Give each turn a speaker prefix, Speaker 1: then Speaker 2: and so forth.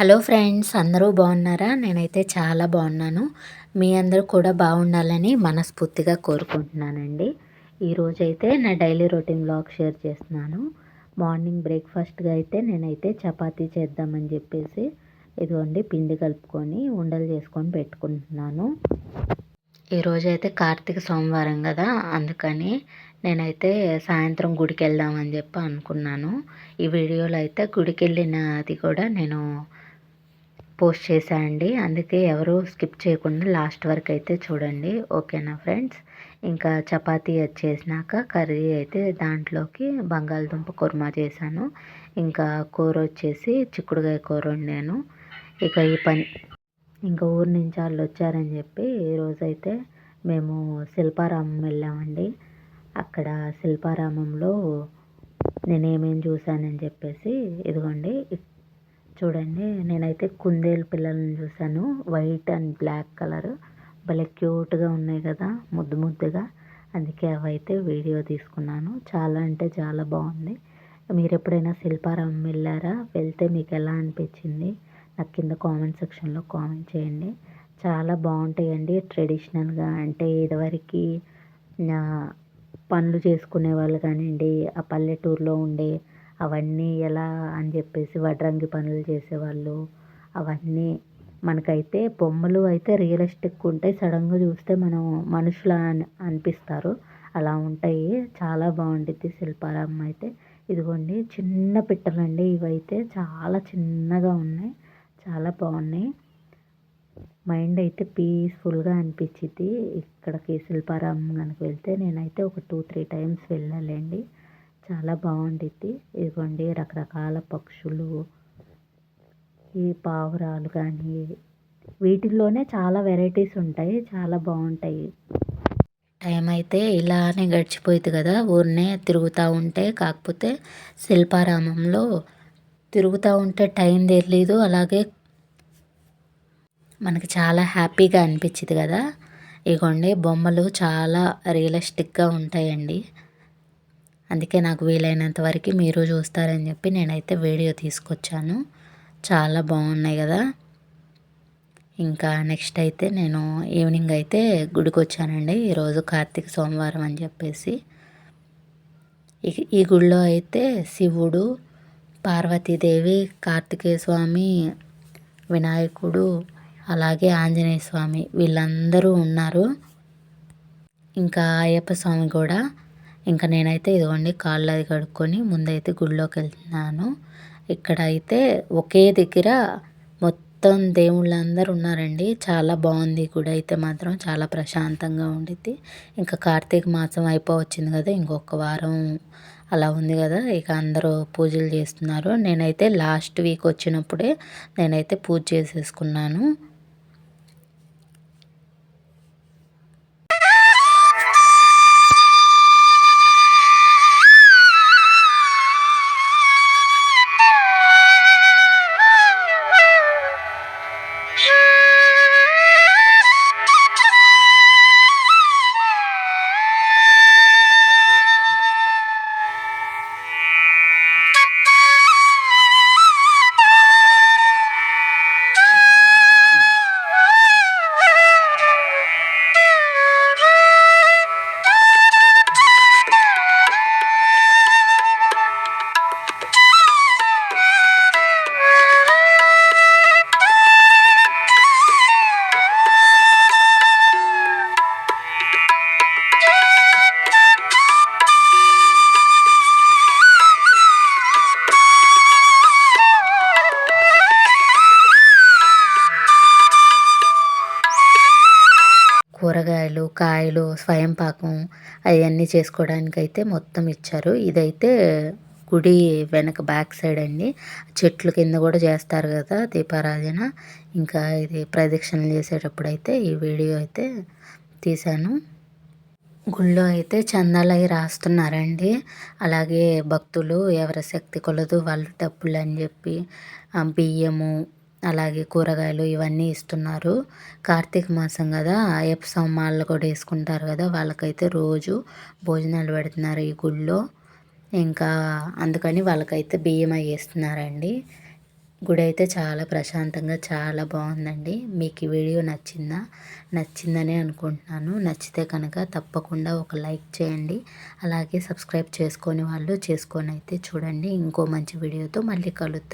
Speaker 1: Hello friends, అందరూ బాగున్నారా? నేనైతే చాలా బాగున్నాను. మీ అందరూ కూడా బాగుండాలని మనస్ఫూర్తిగా కోరుకుంటున్నానండి. ఈరోజైతే నా డైలీ రొటీన్ వ్లాగ్ షేర్ చేస్తున్నాను. మార్నింగ్ బ్రేక్ఫాస్ట్గా అయితే నేనైతే చపాతీ చేద్దామని చెప్పేసి ఇదిగోండి పిండి కలుపుకొని ఉండలు చేసుకొని పెట్టుకుంటున్నాను. ఈరోజైతే కార్తీక సోమవారం కదా, అందుకని నేనైతే సాయంత్రం గుడికి వెళ్దామని చెప్పి అనుకున్నాను. ఈ వీడియోలో అయితే గుడికి వెళ్ళినది కూడా నేను పోస్ట్ చేశానండి. అందుకే ఎవరు స్కిప్ చేయకుండా లాస్ట్ వరకు అయితే చూడండి. ఓకేనా ఫ్రెండ్స్? ఇంకా చపాతీ వచ్చేసినాక కర్రీ అయితే దాంట్లోకి బంగాళదుంప కుర్మా చేశాను. ఇంకా కూర వచ్చేసి చిక్కుడుకాయ కూర వండాను. ఇక ఈ పని ఇంకా ఊరు నుంచి వాళ్ళు వచ్చారని చెప్పి ఈరోజైతే మేము శిల్పారామం వెళ్ళామండి. అక్కడ శిల్పారామంలో నేనేమేమి చూశానని చెప్పేసి ఇదిగోండి చూడండి. నేనైతే కుందేలు పిల్లలను చూశాను, వైట్ అండ్ బ్లాక్ కలర్. భలే క్యూట్గా ఉన్నాయి కదా, ముద్దు ముద్దుగా. అందుకే అవైతే వీడియో తీసుకున్నాను. చాలా అంటే చాలా బాగుంది. మీరు ఎప్పుడైనా శిల్పారామం వెళ్ళారా? వెళ్తే మీకు ఎలా అనిపించింది నాకు కింద కామెంట్ సెక్షన్లో కామెంట్ చేయండి. చాలా బాగుంటాయండి. ట్రెడిషనల్గా అంటే ఇదివరకు పనులు చేసుకునే వాళ్ళు కానివ్వండి, ఆ పల్లెటూరులో ఉండే అవన్నీ ఎలా అని చెప్పేసి వడ్రంగి పనులు చేసేవాళ్ళు, అవన్నీ మనకైతే బొమ్మలు అయితే రియలిస్టిక్ ఉంటాయి. సడన్గా చూస్తే మనం మనుషుల అనిపిస్తారు, అలా ఉంటాయి. చాలా బాగుంటుంది శిల్పారామం అయితే. ఇదిగోండి చిన్న పిట్టలండి, ఇవైతే చాలా చిన్నగా ఉన్నాయి, చాలా బాగున్నాయి. మైండ్ అయితే పీస్ఫుల్గా అనిపించింది. ఇక్కడికి శిల్పారామం కనుక వెళ్తే నేనైతే ఒక 2-3 టైమ్స్ వెళ్ళాలండి. చాలా బాగుండిద్ది. ఇదిగోండి రకరకాల పక్షులు, ఈ పావురాలు కానీ, వీటిల్లోనే చాలా వెరైటీస్ ఉంటాయి, చాలా బాగుంటాయి. టైం అయితే ఇలానే గడిచిపోయింది కదా, ఊరినే తిరుగుతూ ఉంటే. కాకపోతే శిల్పారామంలో తిరుగుతూ ఉంటే టైం తెలీదు, అలాగే మనకి చాలా హ్యాపీగా అనిపించింది కదా. ఇగోండి బొమ్మలు చాలా రియలిస్టిక్గా ఉంటాయండి. అందుకే నాకు వీలైనంత వరకు మీరు చూస్తారని చెప్పి నేనైతే వీడియో తీసుకొచ్చాను. చాలా బాగున్నాయి కదా. ఇంకా నెక్స్ట్ అయితే నేను ఈవినింగ్ అయితే గుడికి వచ్చానండి. ఈరోజు కార్తీక సోమవారం అని చెప్పేసి. ఈ గుడిలో అయితే శివుడు, పార్వతీదేవి, కార్తికేయ స్వామి, వినాయకుడు, అలాగే ఆంజనేయ స్వామి వీళ్ళందరూ ఉన్నారు. ఇంకా అయ్యప్ప స్వామి కూడా. ఇంకా నేనైతే ఇదిగోండి కాళ్ళు అది కడుక్కొని ముందైతే గుడిలోకి వెళ్తున్నాను. ఇక్కడ అయితే ఒకే దగ్గర మొత్తం దేవుళ్ళందరూ ఉన్నారండి. చాలా బాగుంది గుడి అయితే మాత్రం, చాలా ప్రశాంతంగా ఉండిద్ది. ఇంకా కార్తీక మాసం అయిపోవచ్చింది కదా, ఇంకొక వారం అలా ఉంది కదా. ఇక అందరూ పూజలు చేస్తున్నారు. నేనైతే లాస్ట్ వీక్ వచ్చినప్పుడే నేనైతే పూజ చేసేసుకున్నాను. కూరగాయలు, కాయలు, స్వయం పాకం అవన్నీ చేసుకోవడానికైతే మొత్తం ఇచ్చారు. ఇదైతే గుడి వెనక బ్యాక్ సైడ్ అండి. చెట్లు కింద కూడా చేస్తారు కదా దీపారాధన. ఇంకా ఇది ప్రదక్షిణలు చేసేటప్పుడు అయితే ఈ వీడియో అయితే తీశాను. గుళ్ళో అయితే చందాలు అవి రాస్తున్నారండి. అలాగే భక్తులు ఎవరి శక్తి కొలదు వాళ్ళు డబ్బులు అని చెప్పి బియ్యము, అలాగే కూరగాయలు ఇవన్నీ ఇస్తున్నారు. కార్తీక మాసం కదా, అయ్యప్ప స్వామి మాలలు కూడా వేసుకుంటారు కదా, వాళ్ళకైతే రోజు భోజనాలు పెడుతున్నారు ఈ గుళ్ళో. ఇంకా అందుకని వాళ్ళకైతే బియ్యం అవి వేస్తున్నారండి. గుడి అయితే చాలా ప్రశాంతంగా చాలా బాగుందండి. మీకు ఈ వీడియో నచ్చిందనే అనుకుంటున్నాను. నచ్చితే కనుక తప్పకుండా ఒక లైక్ చేయండి. అలాగే సబ్స్క్రైబ్ చేసుకొని వాళ్ళు చేసుకొని అయితే చూడండి. ఇంకో మంచి వీడియోతో మళ్ళీ కలుద్దాం.